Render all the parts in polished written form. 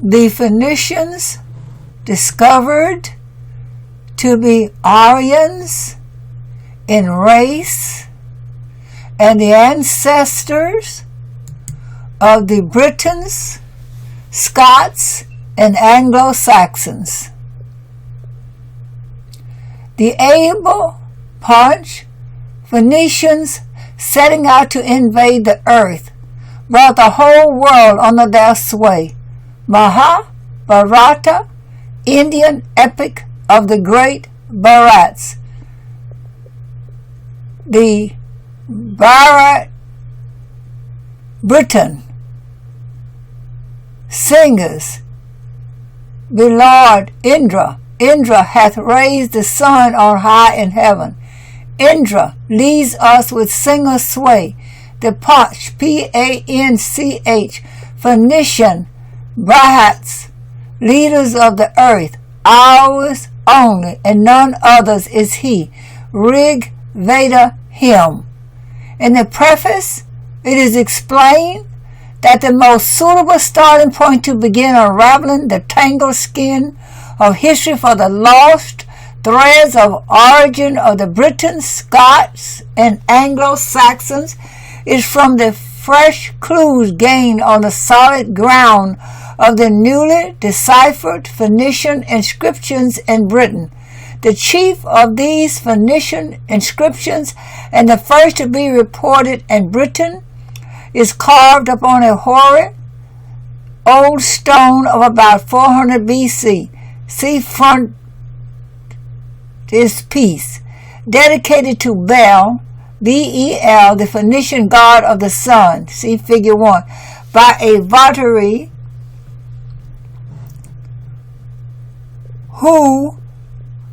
the Phoenicians discovered to be Aryans in race and the ancestors of the Britons, Scots, and Anglo Saxons. The able Panch Phoenicians, setting out to invade the earth, brought the whole world under their sway. Maha Barata, Indian epic of the Great Barats. The Briton singers, beloved Indra. Indra hath raised the sun on high in heaven. Indra leads us with singer sway. The Panch, P-A-N-C-H, Phoenician Brihats, leaders of the earth, ours only, and none others is he. Rig Veda hymn. In the preface, it is explained that the most suitable starting point to begin unraveling the tangled skein of history for the lost threads of origin of the Britons, Scots, and Anglo Saxons is from the fresh clues gained on the solid ground of the newly deciphered Phoenician inscriptions in Britain. The chief of these Phoenician inscriptions, and the first to be reported in Britain, is carved upon a hoary old stone of about 400 BC. See Frontispiece, dedicated to Bel, B-E-L, the Phoenician god of the sun, see figure 1, by a votary who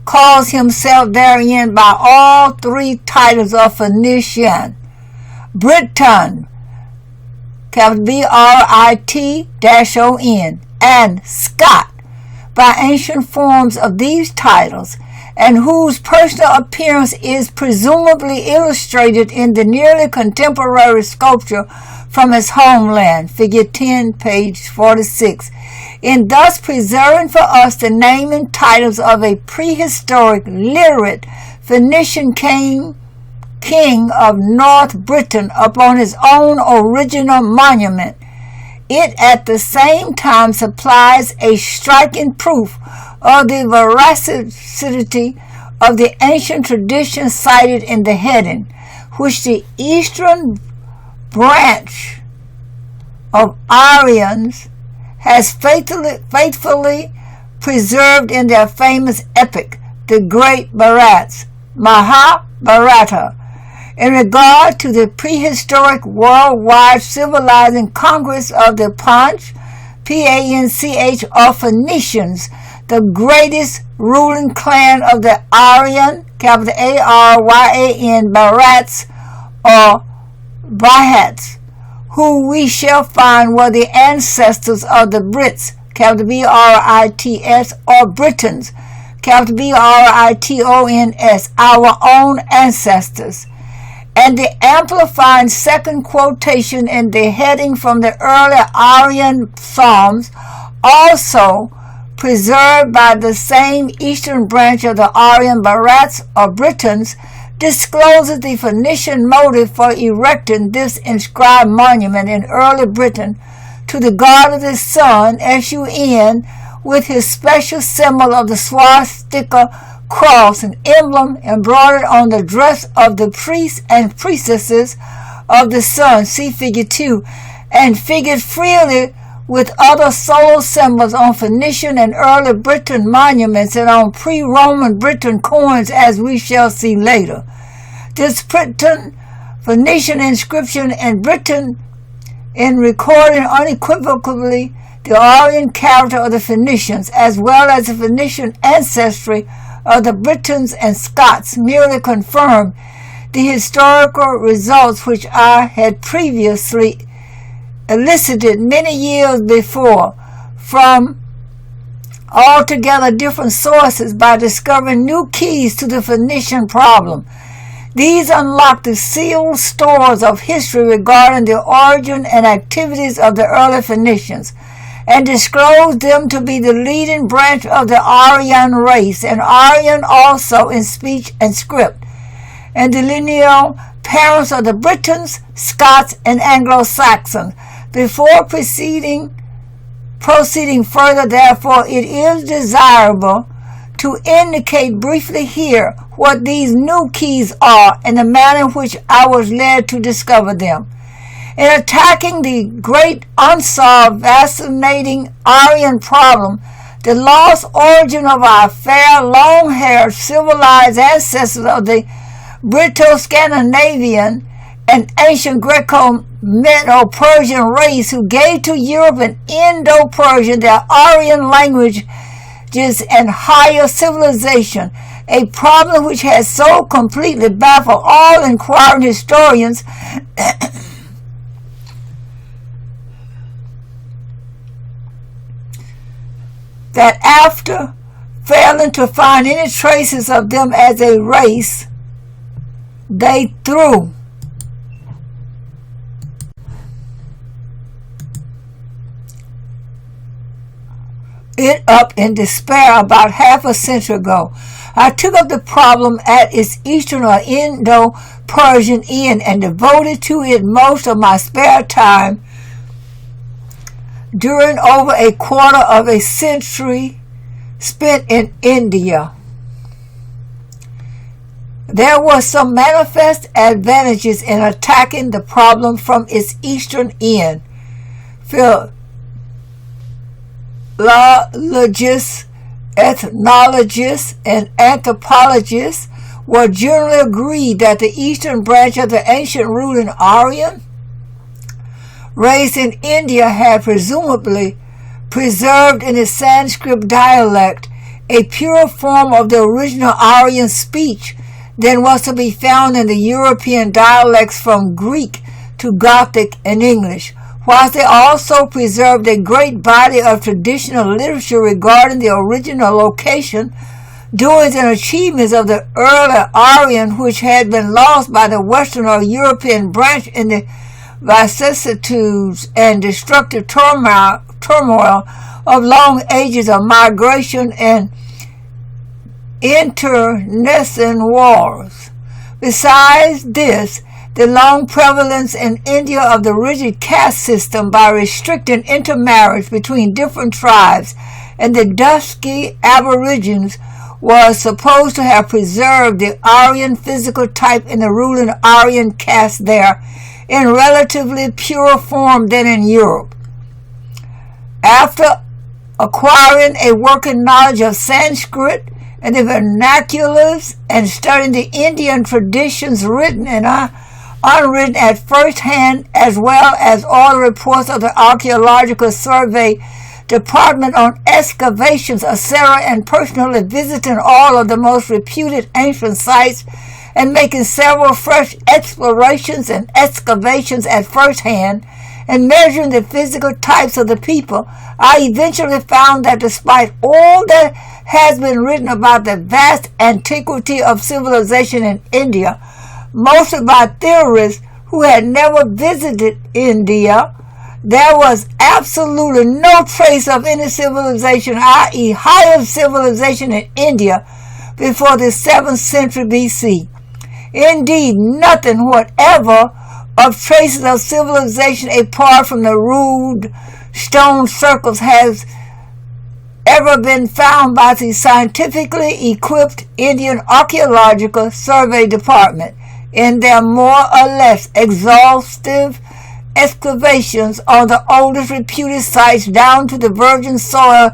calls himself therein by all three titles of Phoenician: Brit-on, B-R-I-T-O-N, and Scot, by ancient forms of these titles, and whose personal appearance is presumably illustrated in the nearly contemporary sculpture from his homeland, figure 10, page 46, in thus preserving for us the name and titles of a prehistoric, literate Phoenician king of North Britain upon his own original monument. It at the same time supplies a striking proof of the veracity of the ancient tradition cited in the heading, which the eastern branch of Aryans has faithfully preserved in their famous epic, the Great Barats, Maha Barata. In regard to the prehistoric worldwide civilizing conquests of the Panch, P-A-N-C-H, or Phoenicians, the greatest ruling clan of the Aryan, capital A-R-Y-A-N, Barats, or Brihats, who we shall find were the ancestors of the Brits, capital B-R-I-T-S, or Britons, capital B-R-I-T-O-N-S, our own ancestors. And the amplifying second quotation in the heading from the early Aryan Psalms, also preserved by the same eastern branch of the Aryan Barats or Britons, discloses the Phoenician motive for erecting this inscribed monument in early Britain to the god of the sun, S-U-N, with his special symbol of the swastika cross, an emblem embroidered on the dress of the priests and priestesses of the sun, see figure 2, and figured freely with other solar symbols on Phoenician and early Britain monuments and on pre-Roman Britain coins, as we shall see later. This Phoenician inscription in Britain, in recording unequivocally the Aryan character of the Phoenicians, as well as the Phoenician ancestry of the Britons and Scots, merely confirmed the historical results which I had previously elicited many years before from altogether different sources by discovering new keys to the Phoenician problem. These unlock the sealed stores of history regarding the origin and activities of the early Phoenicians. and disclosed them to be the leading branch of the Aryan race, and Aryan also in speech and script, and the lineal parents of the Britons, Scots, and Anglo Saxons. Before proceeding further, therefore, it is desirable to indicate briefly here what these new keys are and the manner in which I was led to discover them. In attacking the great unsolved, fascinating Aryan problem, the lost origin of our fair, long-haired, civilized ancestors of the Brito-Scandinavian and ancient Greco-Medo-Persian race who gave to Europe and Indo-Persian their Aryan languages and higher civilization, a problem which has so completely baffled all inquiring historians that after failing to find any traces of them as a race, they threw it up in despair about half a century ago. I took up the problem at its Eastern or Indo-Persian end and devoted to it most of my spare time during over a quarter of a century spent in India. There were some manifest advantages in attacking the problem from its eastern end. Philologists, ethnologists, and anthropologists were generally agreed that the eastern branch of the ancient ruling Aryan race in India had presumably preserved in its Sanskrit dialect a pure form of the original Aryan speech than was to be found in the European dialects from Greek to Gothic and English, whilst they also preserved a great body of traditional literature regarding the original location, doings, and achievements of the early Aryan, which had been lost by the Western or European branch in the vicissitudes and destructive turmoil of long ages of migration and internecine wars. Besides this, the long prevalence in India of the rigid caste system by restricting intermarriage between different tribes and the dusky aborigines was supposed to have preserved the Aryan physical type in the ruling Aryan caste there in relatively pure form than in Europe. After acquiring a working knowledge of Sanskrit and the vernaculars and studying the Indian traditions written and unwritten at first hand, as well as all the reports of the Archaeological Survey Department on excavations, etc., and personally visiting all of the most reputed ancient sites and making several fresh explorations and excavations at first hand, and measuring the physical types of the people, I eventually found that despite all that has been written about the vast antiquity of civilization in India, mostly by theorists who had never visited India, there was absolutely no trace of any civilization, i.e. higher civilization in India before the 7th century BC. Indeed, nothing whatever of traces of civilization apart from the rude stone circles has ever been found by the scientifically equipped Indian Archaeological Survey Department in their more or less exhaustive excavations on the oldest reputed sites down to the virgin soil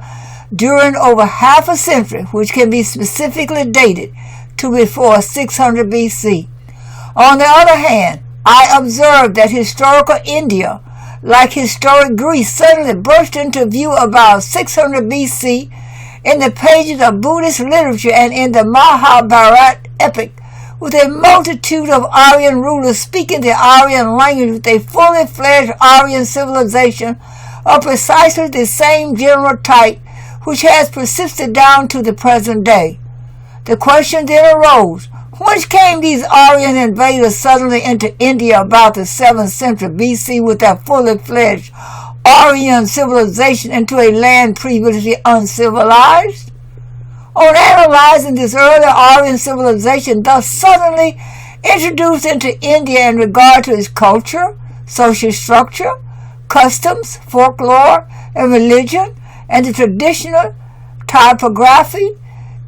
during over half a century, which can be specifically dated to before 600 BC. On the other hand, I observed that historical India, like historic Greece, suddenly burst into view about 600 BC in the pages of Buddhist literature and in the Maha Barata epic, with a multitude of Aryan rulers speaking the Aryan language with a fully fledged Aryan civilization of precisely the same general type which has persisted down to the present day. The question then arose, whence came these Aryan invaders suddenly into India about the 7th century BC with their fully fledged Aryan civilization into a land previously uncivilized? On analyzing this early Aryan civilization thus suddenly introduced into India in regard to its culture, social structure, customs, folklore, and religion, and the traditional topography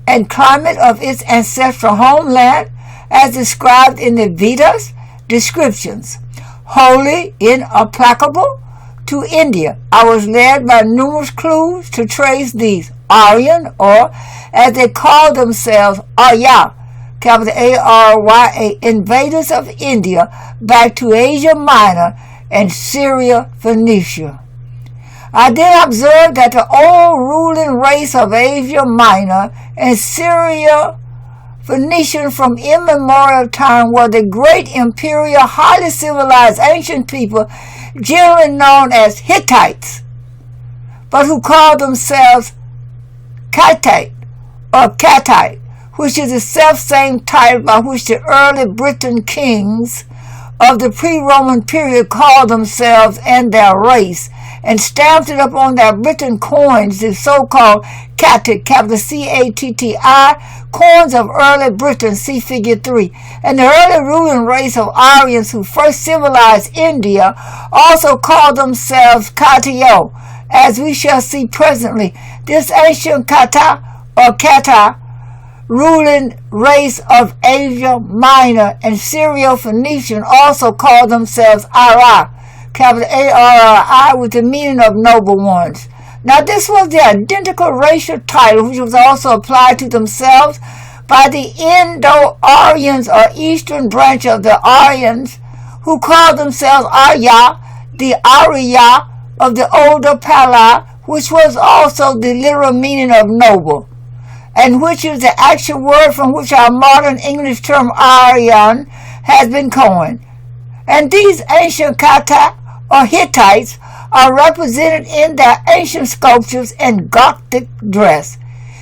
and climate of its ancestral homeland, as described in the Vedas, descriptions, wholly implacable to India. I was led by numerous clues to trace these Aryan, or as they call themselves, Arya, capital Arya, invaders of India back to Asia Minor and Syria, Phoenicia. I then observed that the old ruling race of Asia Minor and Syria, Phoenician from immemorial time were the great imperial, highly civilized ancient people generally known as Hittites, but who called themselves Kittite or Kattite, which is the self-same title by which the early Briton kings of the pre-Roman period called themselves and their race, and stamped it upon their Briton coins, the so-called Cattic, capital C-A-T-T-I, coins of early Britain, see figure 3. And the early ruling race of Aryans who first civilized India also called themselves Katio, as we shall see presently. This ancient Kata or Kata ruling race of Asia Minor and Syro-Phoenician also called themselves Ara, capital A-R-R-I, with the meaning of noble ones. Now this was the identical racial title which was also applied to themselves by the Indo-Aryans or eastern branch of the Aryans, who called themselves Arya, the Arya of the older Pala, which was also the literal meaning of noble, and which is the actual word from which our modern English term Aryan has been coined. And these ancient Kata or Hittites are represented in their ancient sculptures in Gothic dress.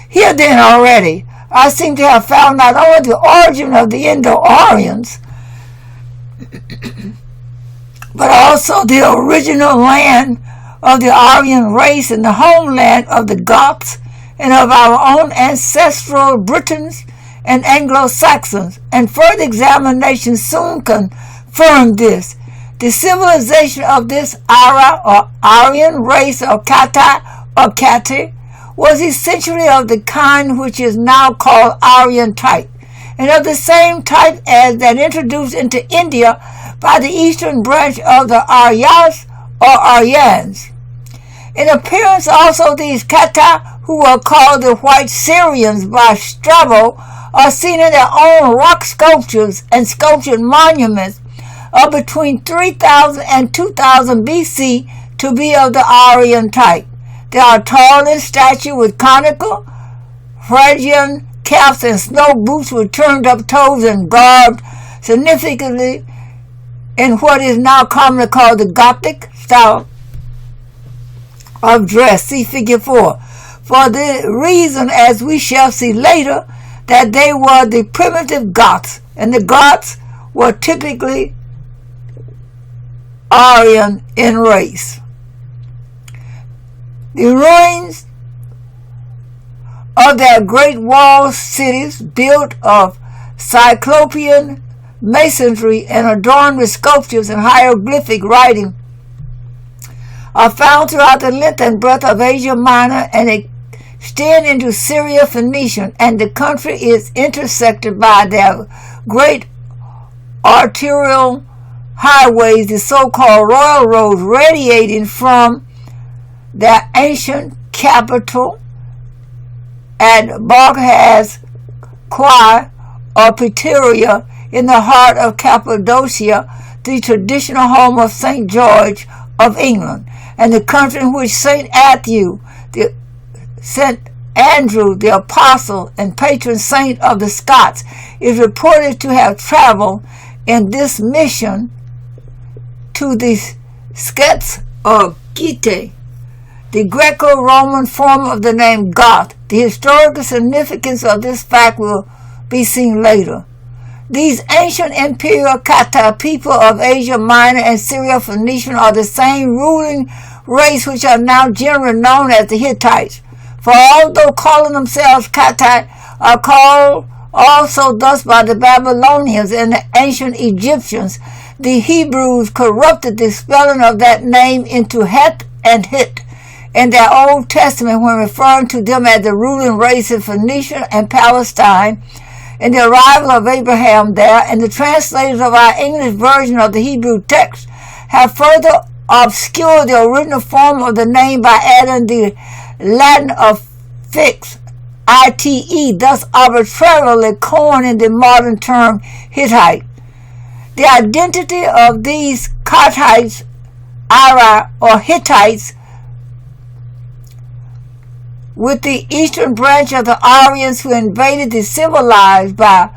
Here then already I seem to have found not only the origin of the Indo-Aryans, but also the original land of the Aryan race and the homeland of the Goths and of our own ancestral Britons and Anglo Saxons, and further examination soon confirmed this. The civilization of this Ara or Aryan race or Kata or Kati was essentially of the kind which is now called Aryan type, and of the same type as that introduced into India by the eastern branch of the Aryas or Aryans. In appearance also these Kata, who were called the White Syrians by Strabo, are seen in their own rock sculptures and sculptured monuments of between 3000 and 2000 BC to be of the Aryan type. They are tall in stature with conical, Phrygian caps and snow boots with turned up toes and garbed significantly in what is now commonly called the Gothic style of dress. See figure 4. For the reason, as we shall see later, that they were the primitive Goths, and the Goths were typically Aryan in race. The ruins of their great walled cities, built of Cyclopean masonry and adorned with sculptures and hieroglyphic writing, are found throughout the length and breadth of Asia Minor and extend into Syria Phoenician, and the country is intersected by their great arterial highways, the so-called royal roads radiating from their ancient capital at Barghaz Quai or Pteria in the heart of Cappadocia, the traditional home of St. George of England, and the country in which St. Andrew, the apostle and patron saint of the Scots, is reported to have traveled in this mission to the Scots or Gite, the Greco-Roman form of the name Goth. The historical significance of this fact will be seen later. These ancient imperial Kata people of Asia Minor and Syro-Phoenician are the same ruling race which are now generally known as the Hittites. For although calling themselves Hittite, are called also thus by the Babylonians and the ancient Egyptians, the Hebrews corrupted the spelling of that name into Het and Hit in their Old Testament when referring to them as the ruling race in Phoenicia and Palestine, and the arrival of Abraham there, and the translators of our English version of the Hebrew text have further obscured the original form of the name by adding the Latin affix, ite, thus arbitrarily coining the modern term Hittite. The identity of these Scottites, or Hittites, with the eastern branch of the Aryans who invaded the civilized by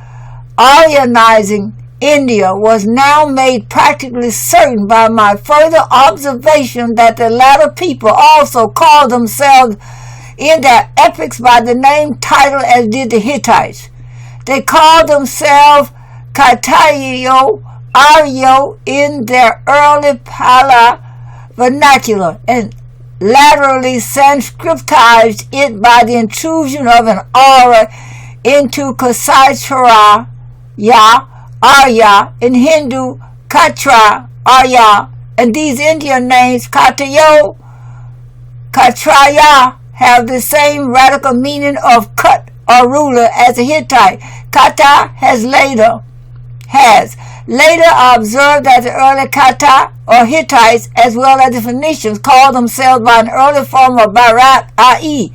Aryanizing India was now made practically certain by my further observation that the latter people also called themselves in their epics by the name title as did the Hittites. They called themselves Katayo, Aryo in their early Pala vernacular, and laterally Sanskritized it by the intrusion of an aura into Kasachara, Arya, in Hindu Katra, Arya, and these Indian names Katayo, Katraya have the same radical meaning of cut or ruler as the Hittite. Kata has later observed that the early Kata or Hittites, as well as the Phoenicians, called themselves by an early form of Barat, i.e.,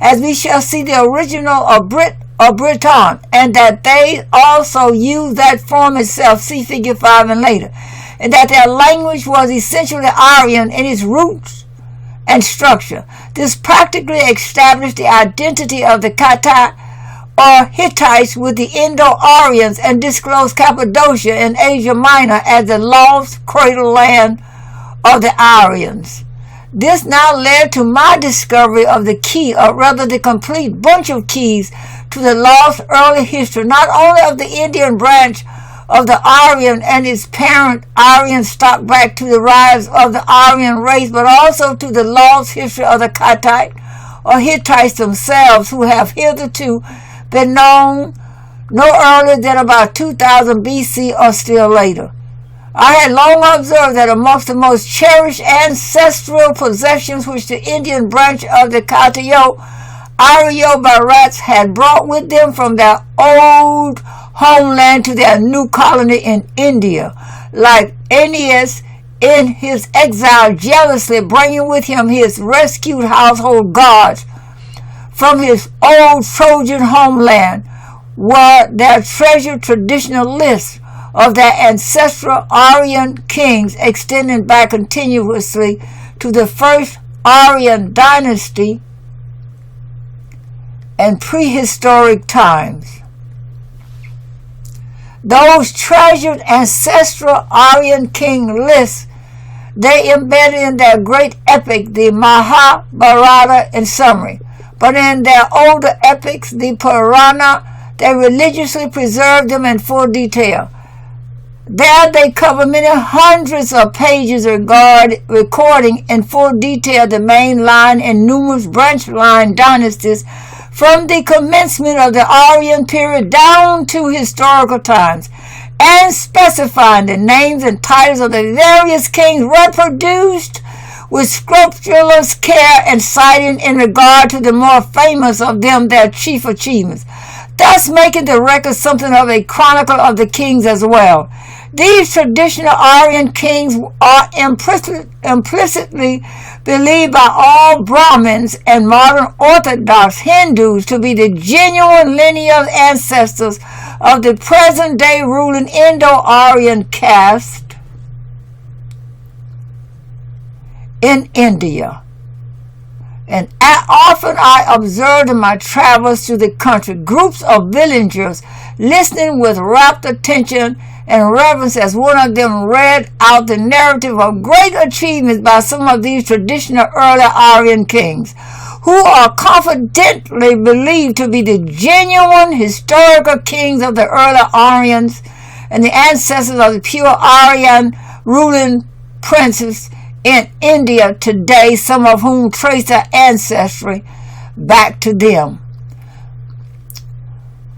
as we shall see, the original of Brit or Brit-on, and that they also used that form itself, see figure 5 and later, and that their language was essentially Aryan in its roots and structure. This practically established the identity of the Kata or Hittites with the Indo-Aryans and disclosed Cappadocia in Asia Minor as the lost cradle land of the Aryans. This now led to my discovery of the key, or rather the complete bunch of keys, to the lost early history, not only of the Indian branch of the Aryan and its parent Aryan stock back to the rise of the Aryan race, but also to the lost history of the Hittite or Hittites themselves, who have hitherto been known no earlier than about 2000 BC or still later. I had long observed that amongst the most cherished ancestral possessions which the Indian branch of the Aryan Barats had brought with them from their old homeland to their new colony in India, like Aeneas in his exile jealously bringing with him his rescued household gods from his old Trojan homeland, were their treasured traditional lists of their ancestral Aryan kings extending back continuously to the first Aryan dynasty and prehistoric times. Those treasured ancestral Aryan king lists they embedded in their great epic, the Maha Barata, in summary. But in their older epics, the Purana, they religiously preserved them in full detail. There they cover many hundreds of pages recording in full detail the main line and numerous branch line dynasties from the commencement of the Aryan period down to historical times, and specifying the names and titles of the various kings reproduced with scrupulous care and citing in regard to the more famous of them their chief achievements, thus making the record something of a chronicle of the kings as well. These traditional Aryan kings are implicitly believed by all Brahmins and modern Orthodox Hindus to be the genuine lineal ancestors of the present-day ruling Indo-Aryan caste in India. And often I observed in my travels through the country groups of villagers listening with rapt attention and reverence as one of them read out the narrative of great achievements by some of these traditional early Aryan kings, who are confidently believed to be the genuine historical kings of the early Aryans and the ancestors of the pure Aryan ruling princes in India today, some of whom trace their ancestry back to them.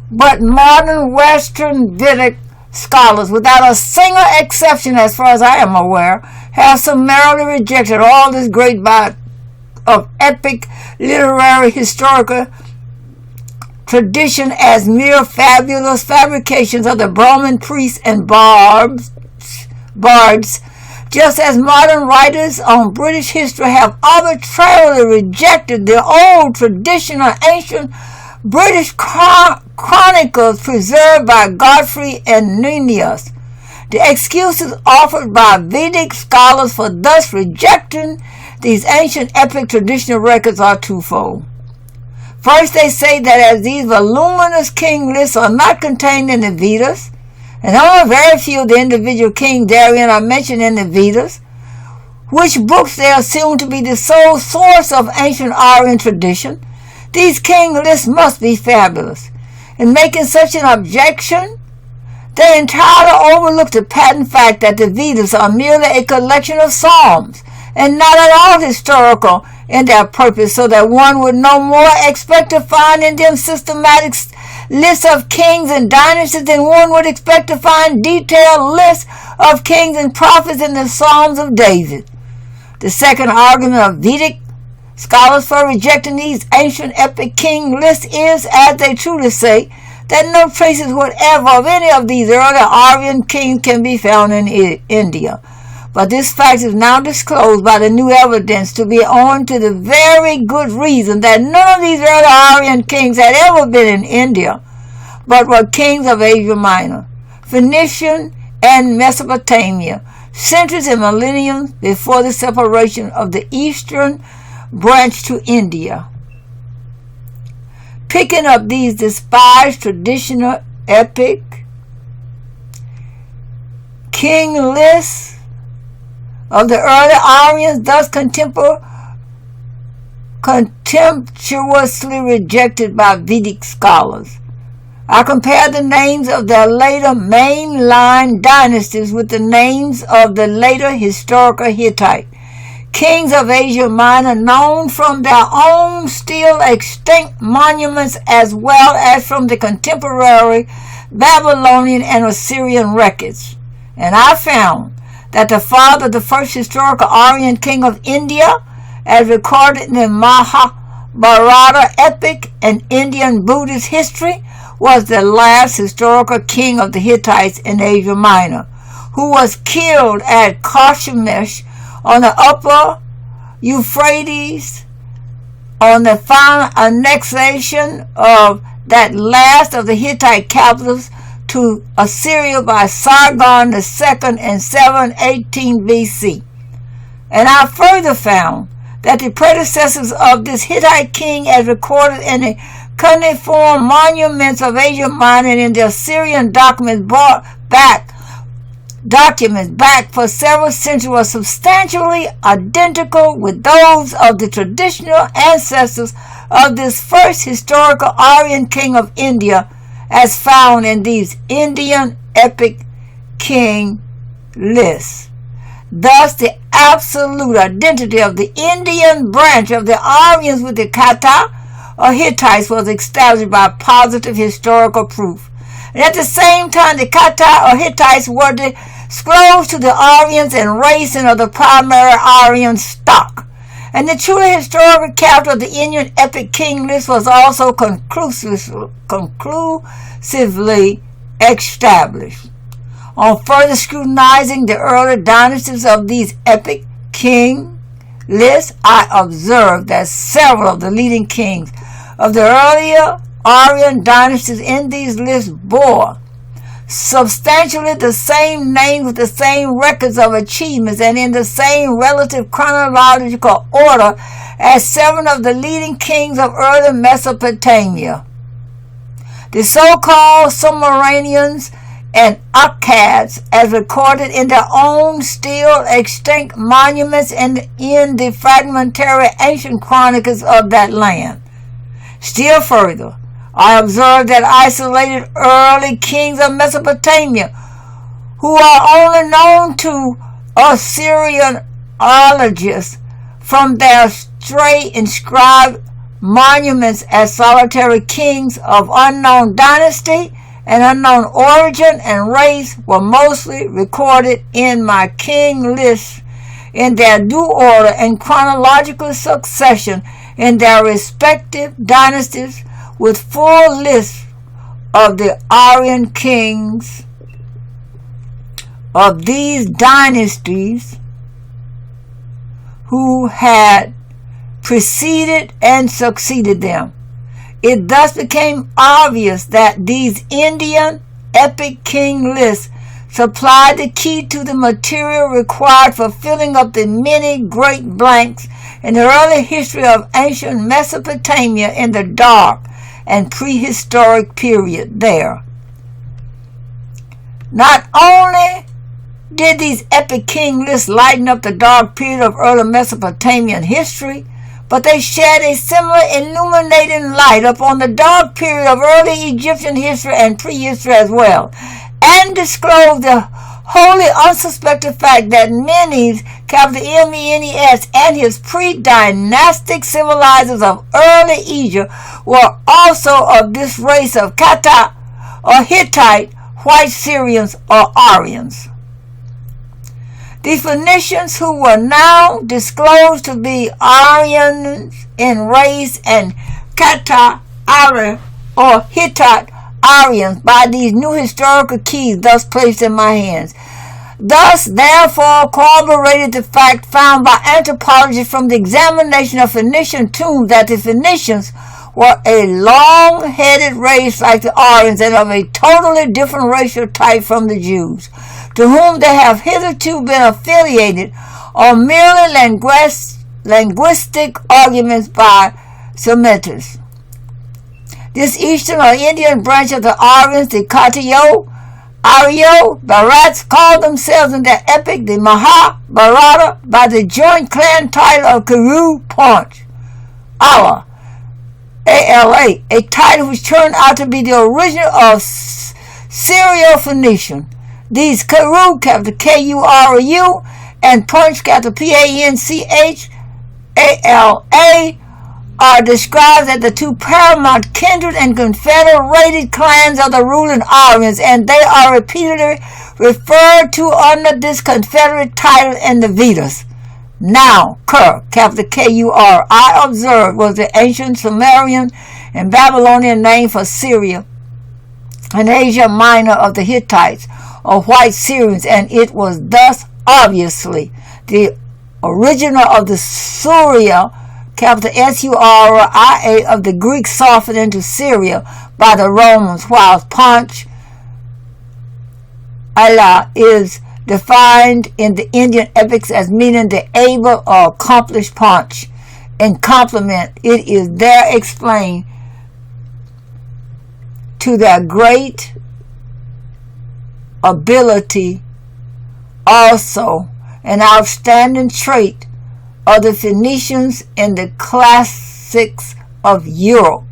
But modern Western Vedic scholars, without a single exception as far as I am aware, have summarily rejected all this great body of epic, literary, historical tradition as mere fabulous fabrications of the Brahmin priests and bards, just as modern writers on British history have arbitrarily rejected the old traditional ancient British chronicles preserved by Godfrey and Nennius. The excuses offered by Vedic scholars for thus rejecting these ancient epic traditional records are twofold. First, they say that as these voluminous king lists are not contained in the Vedas, and only very few of the individual kings therein are mentioned in the Vedas, which books they assume to be the sole source of ancient Aryan tradition, these king lists must be fabulous. In making such an objection, they entirely overlook the patent fact that the Vedas are merely a collection of psalms, and not at all historical in their purpose, so that one would no more expect to find in them systematic lists of kings and dynasties than one would expect to find detailed lists of kings and prophets in the Psalms of David. The second argument of Vedic scholars for rejecting these ancient epic king lists is, as they truly say, that no traces whatever of any of these early Aryan kings can be found in India. But this fact is now disclosed by the new evidence to be owing to the very good reason that none of these early Aryan kings had ever been in India, but were kings of Asia Minor, Phoenician, and Mesopotamia, centuries and millenniums before the separation of the eastern branch to India. Picking up these despised traditional epic king lists of the early Aryans, thus contemptuously rejected by Vedic scholars. I compare the names of their later mainline dynasties with the names of the later historical Hittite kings of Asia Minor, known from their own still extinct monuments as well as from the contemporary Babylonian and Assyrian records. And I found that the father of the first historical Aryan king of India, as recorded in the Maha Barata epic and Indian Buddhist history, was the last historical king of the Hittites in Asia Minor, who was killed at Carchemish on the upper Euphrates on the final annexation of that last of the Hittite capitals to Assyria by Sargon II in 718 BC. And I further found that the predecessors of this Hittite king, as recorded in the cuneiform monuments of Asia Minor and in the Assyrian documents back for several centuries, were substantially identical with those of the traditional ancestors of this first historical Aryan king of India, as found in these Indian epic king lists. Thus, the absolute identity of the Indian branch of the Aryans with the Kata or Hittites was established by positive historical proof. And at the same time, the Kata or Hittites were disclosed to the Aryans and raising of the primary Aryan stock. And the truly historical character of the Indian epic king list was also conclusively established. On further scrutinizing the early dynasties of these epic king lists, I observed that several of the leading kings of the earlier Aryan dynasties in these lists bore substantially the same names with the same records of achievements and in the same relative chronological order as seven of the leading kings of early Mesopotamia. The so-called Sumerians and Akkads, as recorded in their own still extinct monuments and in the fragmentary ancient chronicles of that land. Still further, I observed that isolated early kings of Mesopotamia, who are only known to Assyrian archaeologists from their stray inscribed monuments as solitary kings of unknown dynasty and unknown origin and race were mostly recorded in my king lists in their due order and chronological succession in their respective dynasties, with full lists of the Aryan kings of these dynasties who had preceded and succeeded them. It thus became obvious that these Indian epic king lists supplied the key to the material required for filling up the many great blanks in the early history of ancient Mesopotamia in the dark and prehistoric period there. Not only did these epic king lists lighten up the dark period of early Mesopotamian history, but they shed a similar illuminating light upon the dark period of early Egyptian history and prehistory as well, and disclosed the wholly unsuspected fact that Menes, capital M-E-N-E-S, and his pre-dynastic civilizers of early Egypt were also of this race of Kata or Hittite, white Syrians or Aryans. The Phoenicians, who were now disclosed to be Aryans in race and Kata, Arya, or Hittite Aryans by these new historical keys thus placed in my hands, thus therefore corroborated the fact found by anthropologists from the examination of Phoenician tombs that the Phoenicians were a long-headed race like the Aryans and of a totally different racial type from the Jews, to whom they have hitherto been affiliated on merely linguistic arguments by Semites. This eastern or Indian branch of the Aryans, the Aryan Barats, called themselves in their epic the Maha Barata by the joint clan title of Karu Panch, Ala, A-L-A, a title which turned out to be the original of Syro-Phoenician. These Karu, capital K-U-R-U, and Panch, capital P-A-N-C-H-A-L-A, are described as the two paramount kindred and confederated clans of the ruling Aryans, and they are repeatedly referred to under this confederate title in the Vedas. Now, Ker, capital K-U-R, I observed, was the ancient Sumerian and Babylonian name for Syria and Asia Minor of the Hittites, or white Syrians, and it was thus obviously the original of the Suria, capital S-U-R-I-A, of the Greek softened into Syria by the Romans, while Panch, Allah, is defined in the Indian epics as meaning the able or accomplished Panch. In complement, it is there explained to their great ability, also an outstanding trait of the Phoenicians in the classics of Europe.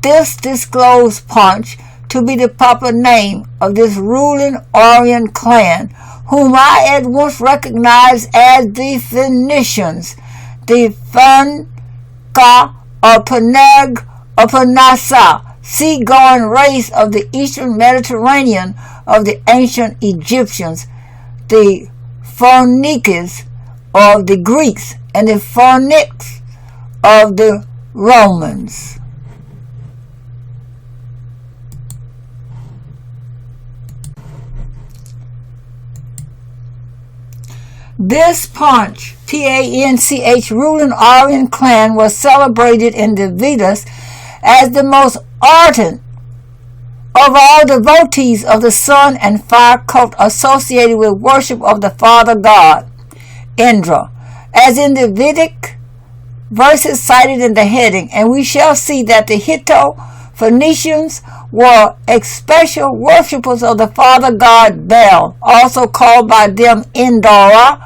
This disclosed Panch to be the proper name of this ruling Aryan clan, whom I at once recognized as the Phoenicians, the Fanka or Paneg or Panasa, seagoing race of the eastern Mediterranean of the ancient Egyptians, the Phoenicians of the Greeks, and the Phoenicians of the Romans. This Panch, P-A-N-C-H, ruling Aryan clan was celebrated in the Vedas as the most ardent of all devotees of the sun and fire cult associated with worship of the father god, Indra, as in the Vedic verses cited in the heading, and we shall see that the Hitto-Phoenicians were especial worshippers of the father god Bel, also called by them Indra,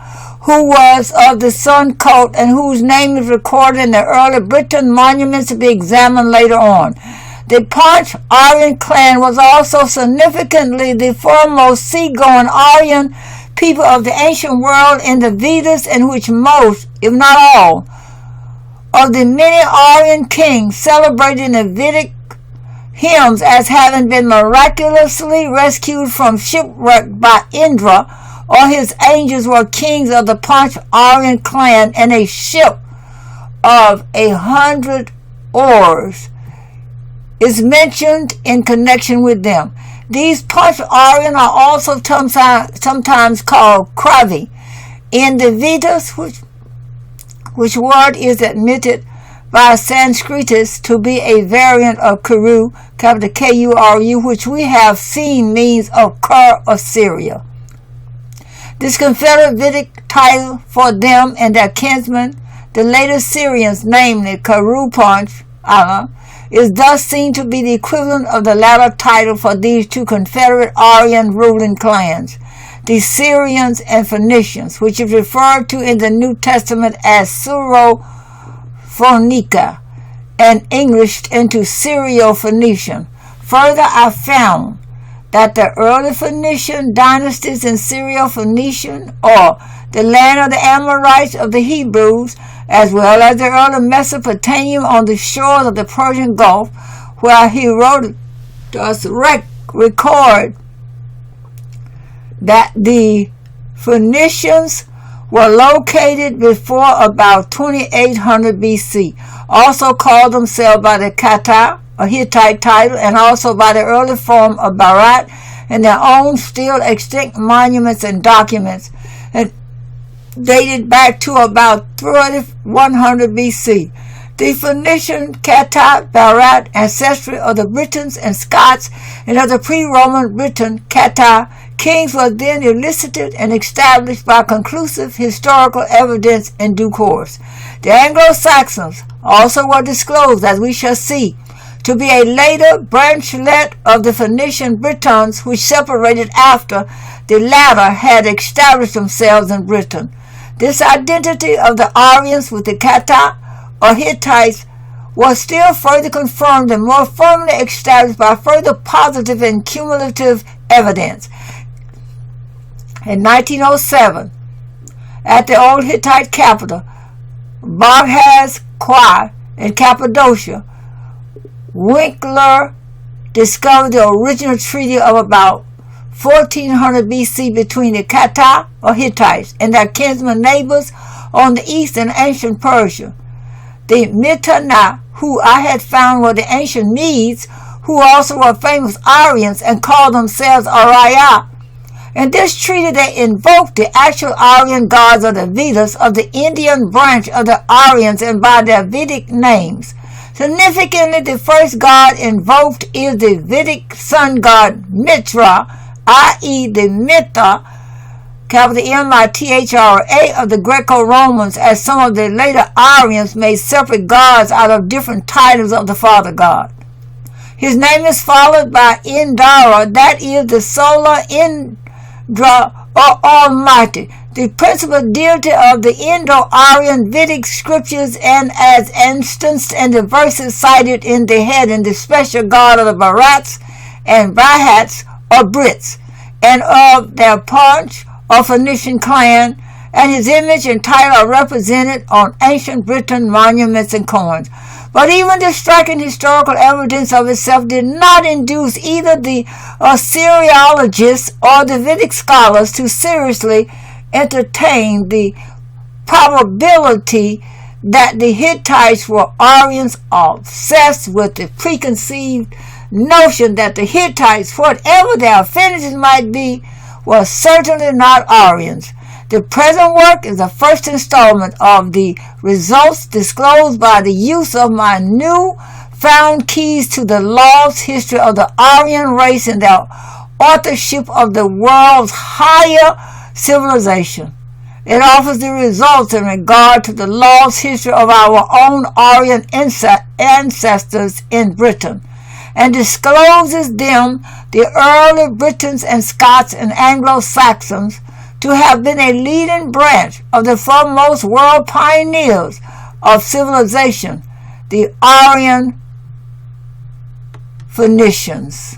who was of the sun cult and whose name is recorded in the early Briton monuments to be examined later on. The Panch Aryan clan was also significantly the foremost seagoing Aryan people of the ancient world in the Vedas, in which most, if not all, of the many Aryan kings celebrated in the Vedic hymns as having been miraculously rescued from shipwreck by Indra, or his angels, were kings of the Panch Aryan clan in a ship of 100 oars, is mentioned in connection with them. These Panch Aryan are also sometimes called Kravi in the Vedas, which word is admitted by Sanskritis to be a variant of Kuru, capital K-U-R-U, which we have seen means of Kur of Syria. This Confederate Vedic title for them and their kinsmen, the later Syrians, namely Kuru Panch, is thus seen to be the equivalent of the latter title for these two Confederate Aryan ruling clans, the Syrians and Phoenicians, which is referred to in the New Testament as Syro-Phonica and Englished into Syro-Phoenician. Further, I found that the early Phoenician dynasties in Syro-Phoenician, or the land of the Amorites of the Hebrews, as well as the early Mesopotamian on the shores of the Persian Gulf, where Herodotus record that the Phoenicians were located before about 2800 BC, also called themselves by the Kata, a Hittite title, and also by the early form of Barat, and their own still extinct monuments and documents, and dated back to about 3100 BC. The Phoenician Kata Barat ancestry of the Britons and Scots and of the pre-Roman Briton Kata kings was then elicited and established by conclusive historical evidence in due course. The Anglo Saxons also were disclosed, as we shall see, to be a later branchlet of the Phoenician Britons, which separated after the latter had established themselves in Britain. This identity of the Aryans with the Kata or Hittites was still further confirmed and more firmly established by further positive and cumulative evidence. In 1907, at the old Hittite capital, Brihats in Cappadocia, Winkler discovered the original treaty of about 1400 BC between the Kata or Hittites and their kinsman neighbors on the east in ancient Persia. The Mitanah, who I had found were the ancient Medes, who also were famous Aryans and called themselves Arya. In this treaty they invoked the actual Aryan gods of the Vedas of the Indian branch of the Aryans and by their Vedic names. Significantly, the first god invoked is the Vedic sun god Mitra, i.e. the Mithra, capital M-I-T-H-R-A, of the Greco-Romans, as some of the later Aryans made separate gods out of different titles of the father god. His name is followed by Indra, that is the solar Indra or Almighty, the principal deity of the Indo-Aryan Vedic scriptures, and as instanced in the verses cited in the head, in the special god of the Barats and Brihats or Brits, and of their Panch or Phoenician clan, and his image and title are represented on ancient Briton monuments and coins. But even the striking historical evidence of itself did not induce either the Assyriologists or the Vedic scholars to seriously entertain the probability that the Hittites were Aryans, obsessed with the preconceived notion that the Hittites, whatever their affinities might be, were certainly not Aryans. The present work is the first installment of the results disclosed by the use of my new found keys to the lost history of the Aryan race and their authorship of the world's higher civilization. It offers the results in regard to the lost history of our own Aryan ancestors in Britain, and discloses them, the early Britons and Scots and Anglo Saxons, to have been a leading branch of the foremost world pioneers of civilization, the Aryan Phoenicians.